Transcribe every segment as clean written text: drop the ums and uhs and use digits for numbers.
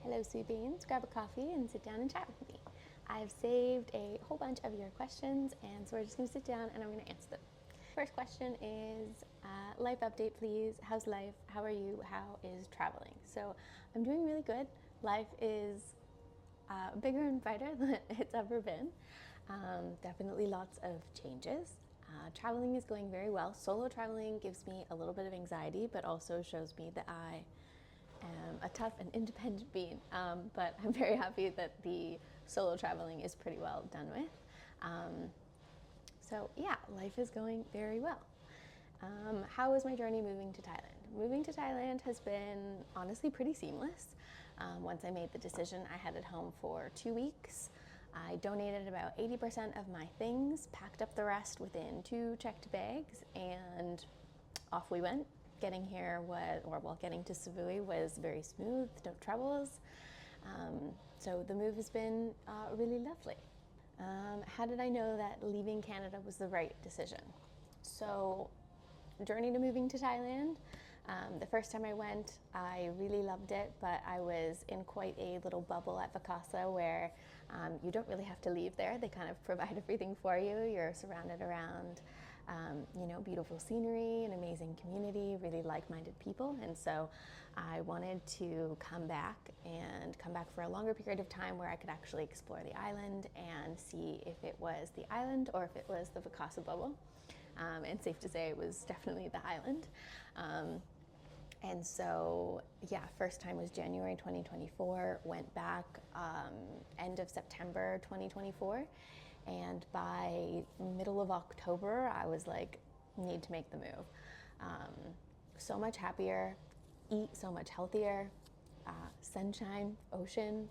Hello, sweet beans. Grab a coffee and sit down and chat with me. I've saved a whole bunch of your questions, and so we're just going to sit down and I'm going to answer them. First question is life update, please. How's life? How are you? How is traveling? So I'm doing really good. Life is bigger and brighter than it's ever been. Definitely lots of changes. Traveling is going very well. Solo traveling gives me a little bit of anxiety, but also shows me that I am a tough and independent being. But I'm very happy that the solo traveling is pretty well done with. So yeah, life is going very well. How was my journey moving to Thailand? Moving to Thailand has been honestly pretty seamless. Once I made the decision, I headed home for 2 weeks. I donated about 80% of my things, packed up the rest within 2 checked bags, and off we went. Getting here getting to Savui was very smooth, no troubles. So the move has been really lovely. How did I know that leaving Canada was the right decision? So, journey to moving to Thailand. The first time I went, I really loved it, but I was in quite a little bubble at Vakasa where you don't really have to leave there. They kind of provide everything for you. You're surrounded around, beautiful scenery, an amazing community, really like-minded people. And so I wanted to come back for a longer period of time where I could actually explore the island and see if it was the island or if it was the Vakasa bubble. And safe to say it was definitely the island. And so, yeah, first time was January 2024, went back end of September 2024. And by middle of October, I was like, need to make the move. So much happier, eat so much healthier, sunshine, ocean.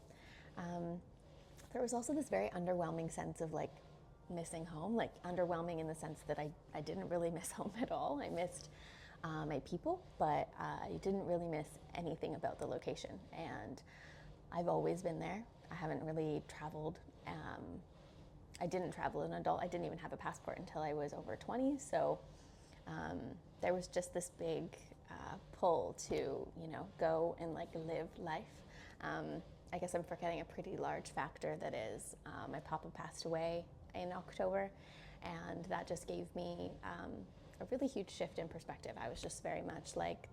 There was also this very underwhelming sense of like missing home, like underwhelming in the sense that I didn't really miss home at all. I missed my people, but I didn't really miss anything about the location. And I've always been there. I haven't really traveled. I didn't travel as an adult. I didn't even have a passport until I was over 20. So there was just this big pull to, go and like live life. I guess I'm forgetting a pretty large factor that is my papa passed away in October, and that just gave me a really huge shift in perspective. I was just very much like,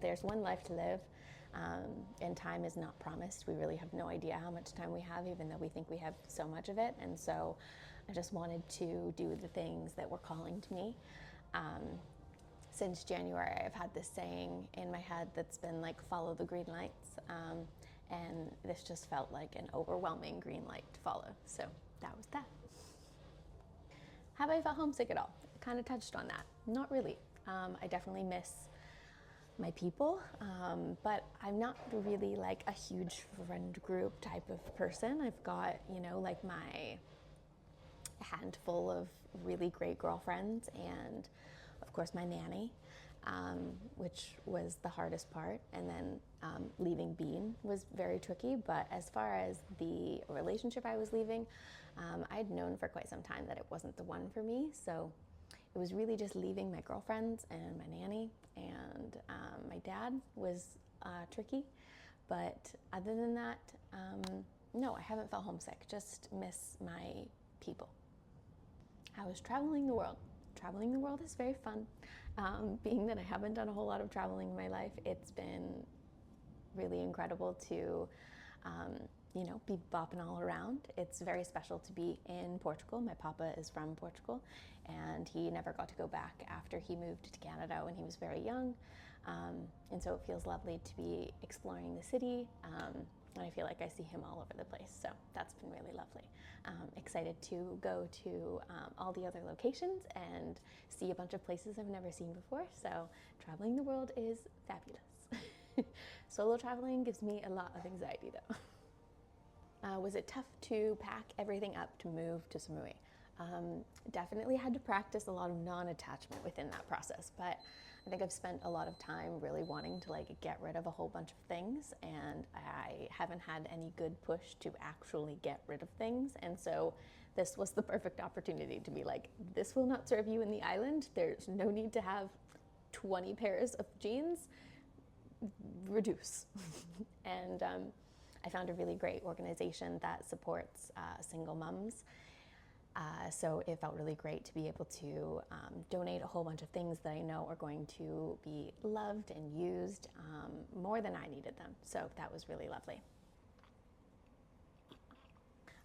there's one life to live, and time is not promised. We really have no idea how much time we have, even though we think we have so much of it. And so I just wanted to do the things that were calling to me. Since January, I've had this saying in my head that's been like, follow the green lights. And this just felt like an overwhelming green light to follow. So that was that. Have I felt homesick at all? I kind of touched on that. Not really. I definitely miss my people, but I'm not really like a huge friend group type of person. I've got, like my handful of really great girlfriends and of course my nanny, which was the hardest part. And then leaving Bean was very tricky. But as far as the relationship I was leaving, I'd known for quite some time that it wasn't the one for me. So it was really just leaving my girlfriends and my nanny, and my dad was tricky. But other than that, no, I haven't felt homesick, just miss my people. How is traveling the world? Traveling the world is very fun. Being that I haven't done a whole lot of traveling in my life, it's been really incredible to be bopping all around. It's very special to be in Portugal. My papa is from Portugal, and he never got to go back after he moved to Canada when he was very young. And so it feels lovely to be exploring the city. And I feel like I see him all over the place. So that's been really lovely. Excited to go to all the other locations and see a bunch of places I've never seen before. So traveling the world is fabulous. Solo traveling gives me a lot of anxiety though. Was it tough to pack everything up to move to Samui? Definitely had to practice a lot of non-attachment within that process, but I think I've spent a lot of time really wanting to like get rid of a whole bunch of things, and I haven't had any good push to actually get rid of things. And so this was the perfect opportunity to be like, this will not serve you in the island. There's no need to have 20 pairs of jeans. Reduce. And I found a really great organization that supports single moms. So it felt really great to be able to donate a whole bunch of things that I know are going to be loved and used more than I needed them. So that was really lovely.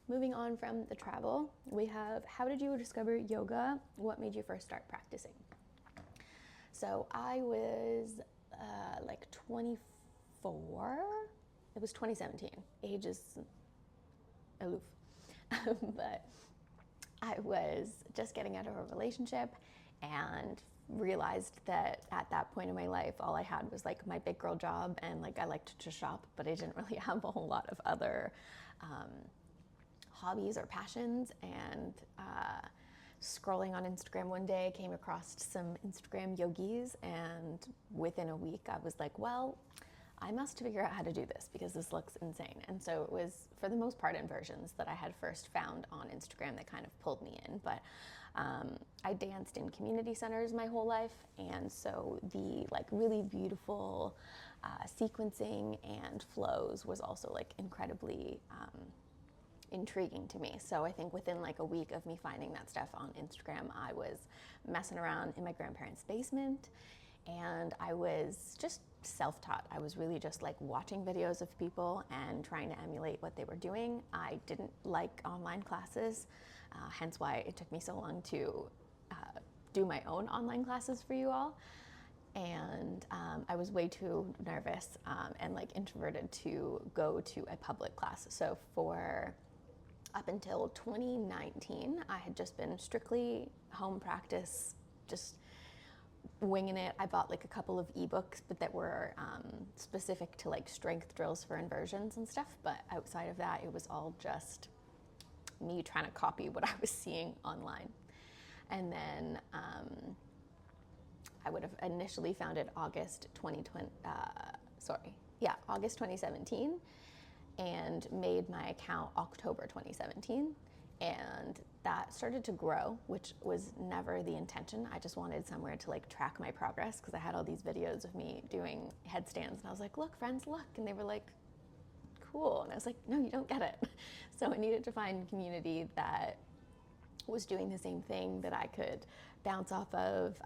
Moving on from the travel, we have, how did you discover yoga? What made you first start practicing? So I was like 24. It was 2017. Age is aloof. But I was just getting out of a relationship and realized that at that point in my life, all I had was like my big girl job, and like I liked to shop, but I didn't really have a whole lot of other hobbies or passions. And scrolling on Instagram one day, came across some Instagram yogis, and within a week I was like, well, I must figure out how to do this because this looks insane. And so it was, for the most part, inversions that I had first found on Instagram that kind of pulled me in. But I danced in community centers my whole life, and so the like really beautiful sequencing and flows was also like incredibly intriguing to me. So I think within like a week of me finding that stuff on Instagram, I was messing around in my grandparents' basement, and I was just self-taught. I was really just like watching videos of people and trying to emulate what they were doing. I didn't like online classes, hence why it took me so long to do my own online classes for you all. And I was way too nervous and like introverted to go to a public class. So for up until 2019, I had just been strictly home practice, just winging it. I bought like a couple of ebooks, but that were specific to like strength drills for inversions and stuff. But outside of that, it was all just me trying to copy what I was seeing online. And then I would have initially founded August 2017, and made my account October 2017. And that started to grow, which was never the intention. I just wanted somewhere to like track my progress, because I had all these videos of me doing headstands, and I was like, look, friends, look. And they were like, cool. And I was like, no, you don't get it. So I needed to find a community that was doing the same thing that I could bounce off of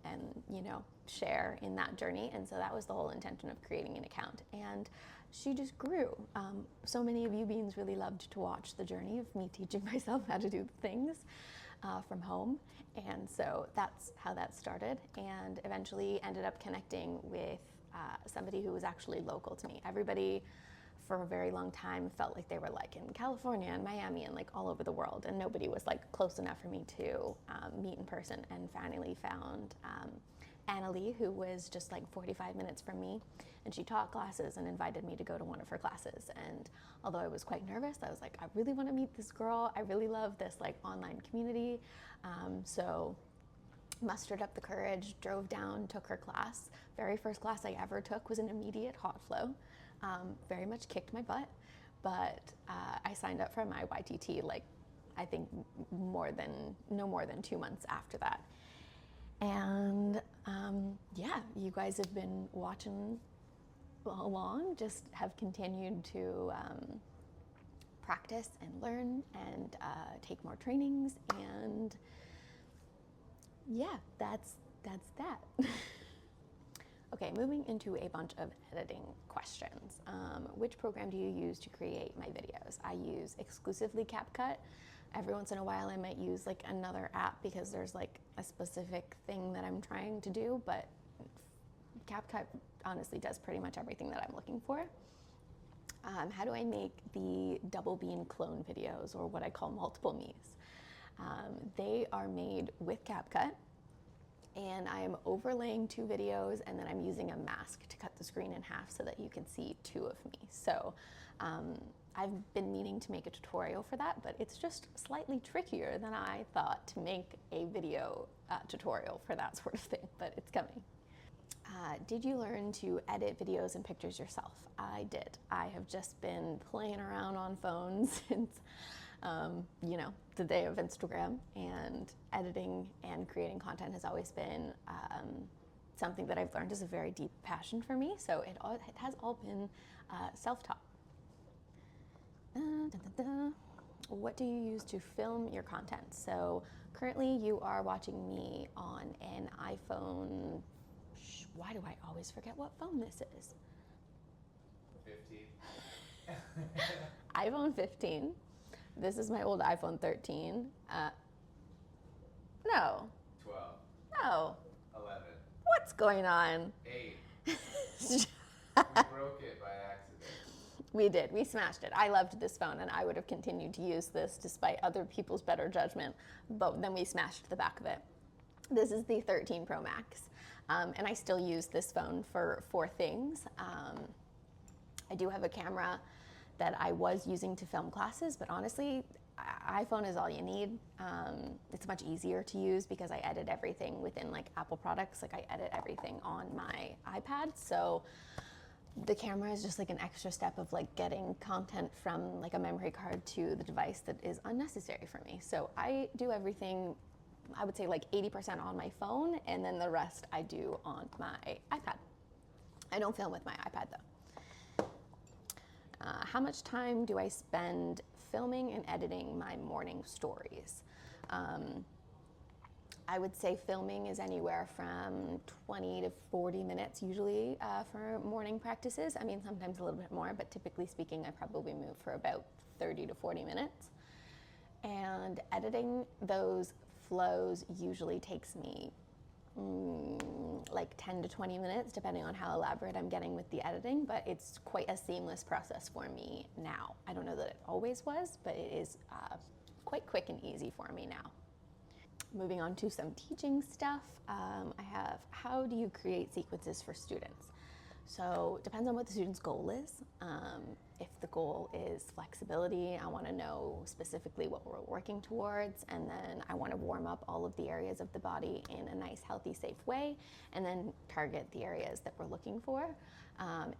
and, you know, share in that journey. And so that was the whole intention of creating an account. And she just grew. So many of you beings really loved to watch the journey of me teaching myself how to do things from home. And so that's how that started, and eventually ended up connecting with somebody who was actually local to me. Everybody for a very long time felt like they were like in California and Miami and like all over the world, and nobody was like close enough for me to meet in person. And finally found Annalie, who was just like 45 minutes from me, and she taught classes and invited me to go to one of her classes. And although I was quite nervous, I was like, I really want to meet this girl. I really love this like online community. So mustered up the courage, drove down, took her class. Very first class I ever took was an immediate hot flow. Very much kicked my butt, but I signed up for my YTT like I think no more than 2 months after that. And yeah, you guys have been watching along, just have continued to practice and learn and take more trainings, and yeah, that's that. Okay, moving into a bunch of editing questions. Which program do you use to create my videos? I use exclusively CapCut. Every once in a while I might use like another app because there's like a specific thing that I'm trying to do, but CapCut honestly does pretty much everything that I'm looking for. How do I make the double bean clone videos, or what I call multiple me's? They are made with CapCut, and I am overlaying 2 videos, and then I'm using a mask to cut the screen in half so that you can see 2 of me. So I've been meaning to make a tutorial for that, but it's just slightly trickier than I thought to make a video tutorial for that sort of thing, but it's coming. Did you learn to edit videos and pictures yourself? I did. I have just been playing around on phones since you know, the day of Instagram, and editing and creating content has always been something that I've learned is a very deep passion for me. So it has all been self-taught. What do you use to film your content? So currently you are watching me on an iPhone. Why do I always forget what phone this is? 15. iPhone 15. This is my old iPhone 13. No. 12. No. 11. What's going on? 8. We broke it by accident. We did. We smashed it. I loved this phone, and I would have continued to use this despite other people's better judgment, but then we smashed the back of it. This is the 13 Pro Max, and I still use this phone for 4 things. I do have a camera that I was using to film classes, but honestly, iPhone is all you need. It's much easier to use because I edit everything within like Apple products. Like I edit everything on my iPad, so the camera is just like an extra step of like getting content from like a memory card to the device that is unnecessary for me. So I do everything, I would say like 80% on my phone, and then the rest I do on my iPad. I don't film with my iPad though. How much time do I spend filming and editing my morning stories? I would say filming is anywhere from 20 to 40 minutes usually for morning practices. I mean, sometimes a little bit more, but typically speaking, I probably move for about 30 to 40 minutes. And editing those flows usually takes me like 10 to 20 minutes, depending on how elaborate I'm getting with the editing, but it's quite a seamless process for me now. I don't know that it always was, but it is quite quick and easy for me now. Moving on to some teaching stuff, I have, how do you create sequences for students? So it depends on what the student's goal is. If the goal is flexibility, I want to know specifically what we're working towards, and then I want to warm up all of the areas of the body in a nice, healthy, safe way, and then target the areas that we're looking for.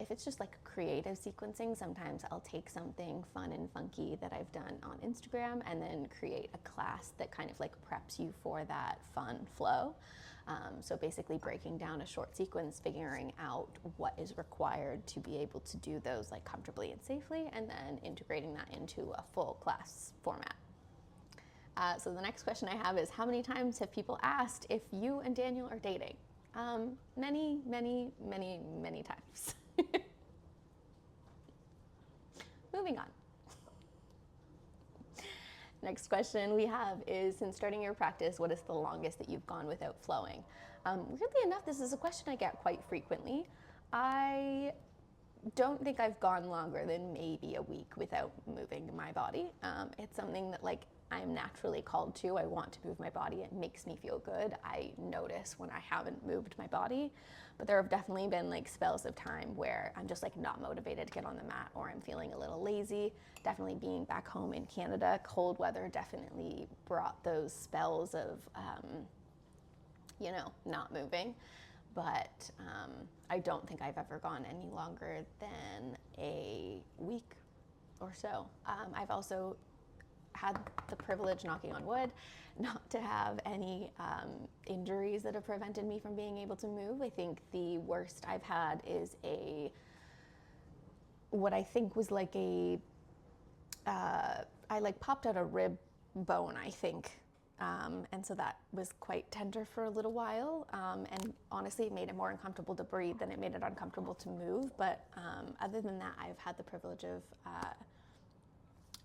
If it's just like creative sequencing, sometimes I'll take something fun and funky that I've done on Instagram and then create a class that kind of like preps you for that fun flow. So basically breaking down a short sequence, figuring out what is required to be able to do those like comfortably and safely, and then integrating that into a full class format. So the next question I have is, how many times have people asked if you and Daniel are dating? Many, many, many, many times. Moving on. Next question we have is, since starting your practice, what is the longest that you've gone without flowing? Weirdly enough, this is a question I get quite frequently. I don't think I've gone longer than maybe a week without moving my body. It's something that like I'm naturally called to. I want to move my body. It makes me feel good. I notice when I haven't moved my body, but there have definitely been like spells of time where I'm just like not motivated to get on the mat, or I'm feeling a little lazy. Definitely being back home in Canada, cold weather definitely brought those spells of, not moving. But I don't think I've ever gone any longer than a week or so. I've also had the privilege, knocking on wood, not to have any injuries that have prevented me from being able to move. I think the worst I've had is what I think was like I like popped out a rib bone, I think. And so that was quite tender for a little while. And honestly, it made it more uncomfortable to breathe than it made it uncomfortable to move. But other than that, I've had the privilege of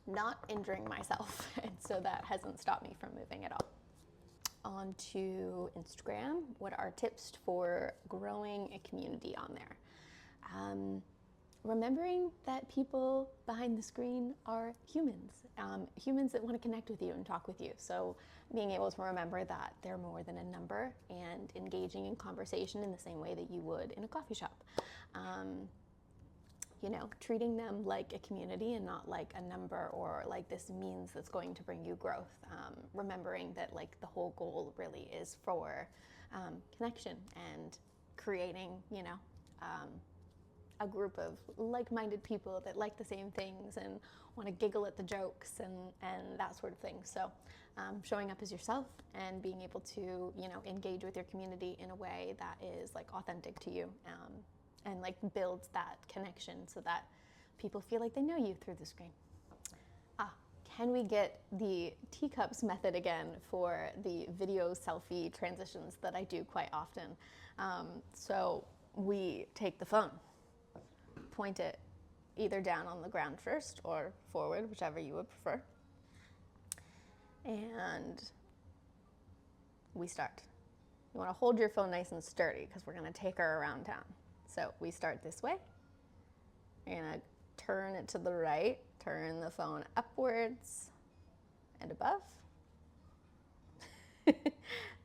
not injuring myself. And so that hasn't stopped me from moving at all. On to Instagram. What are tips for growing a community on there? Remembering that people behind the screen are humans, humans that want to connect with you and talk with you. So being able to remember that they're more than a number, and engaging in conversation in the same way that you would in a coffee shop. Treating them like a community and not like a number or like this means that's going to bring you growth. Remembering that like the whole goal really is for connection and creating, a group of like-minded people that like the same things and want to giggle at the jokes and that sort of thing. So showing up as yourself and being able to, you know, engage with your community in a way that is like authentic to you, and like builds that connection so that people feel like they know you through the screen. Can we get the teacups method again for the video selfie transitions that I do quite often? So we take the phone, point it either down on the ground first or forward, whichever you would prefer, and we start. You want to hold your phone nice and sturdy because we're going to take her around town. So we start this way. You're going to turn it to the right, turn the phone upwards and above.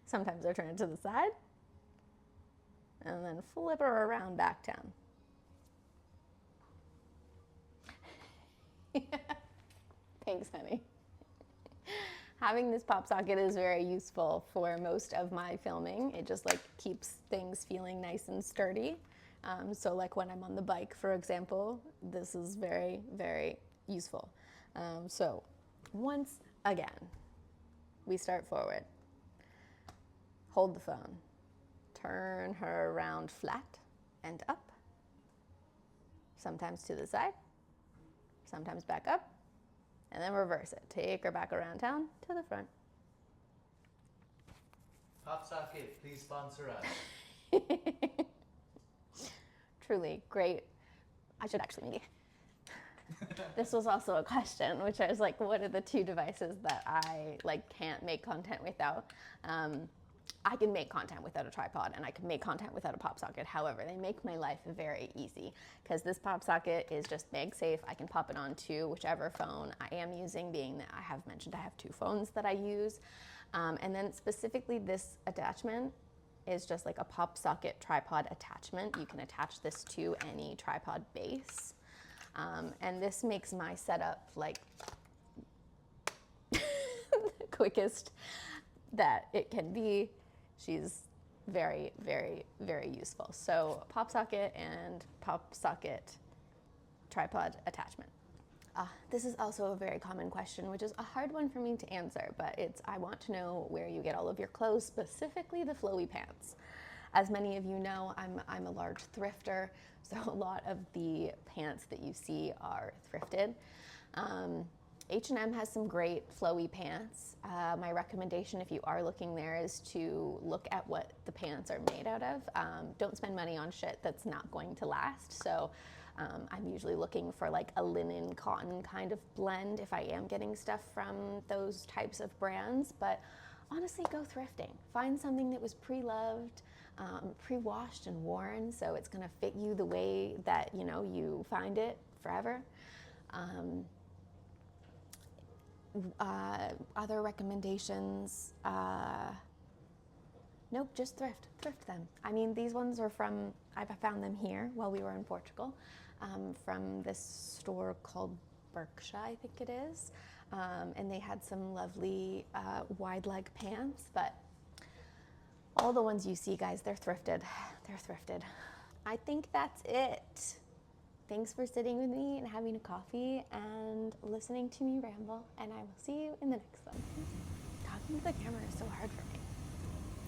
Sometimes I turn it to the side, and then flip her around back down. Thanks, honey. Having this pop socket is very useful for most of my filming. It just like keeps things feeling nice and sturdy. So like when I'm on the bike, for example, this is very, very useful. So once again, we start forward, hold the phone, turn her around flat and up, sometimes to the side, sometimes back up, and then reverse it. Take her back around town to the front. Pop socket, please sponsor us. Truly great. I should actually maybe. This was also a question, which I was like, what are the two devices that I like can't make content without? I can make content without a tripod, and I can make content without a pop socket. However, they make my life very easy because this pop socket is just bag safe. I can pop it onto whichever phone I am using, being that I have mentioned I have two phones that I use. And then specifically this attachment is just like a pop socket tripod attachment. You can attach this to any tripod base. And this makes my setup like the quickest that it can be. She's very, very, very useful. So pop socket and pop socket tripod attachment. This is also a very common question, which is a hard one for me to answer, but I want to know where you get all of your clothes, specifically the flowy pants. As many of you know, I'm a large thrifter, so a lot of the pants that you see are thrifted. H&M has some great flowy pants. My recommendation, if you are looking there, is to look at what the pants are made out of. Don't spend money on shit that's not going to last. So I'm usually looking for like a linen cotton kind of blend if I am getting stuff from those types of brands. But honestly, go thrifting. Find something that was pre-loved, pre-washed and worn, so it's gonna fit you the way that you find it forever. Other recommendations, nope, just thrift them. I mean, these ones are I found them here while we were in Portugal, from this store called Berkshire, I think it is, and they had some lovely wide leg pants, but all the ones you see, guys, they're thrifted. They're thrifted. I think that's it. Thanks for sitting with me and having a coffee and listening to me ramble, and I will see you in the next one. Talking to the camera is so hard for me.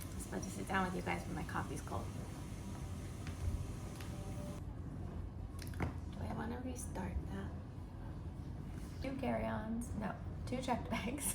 I was about to sit down with you guys, but my coffee's cold. Do I want to restart that? 2 carry-ons? No, 2 checked bags.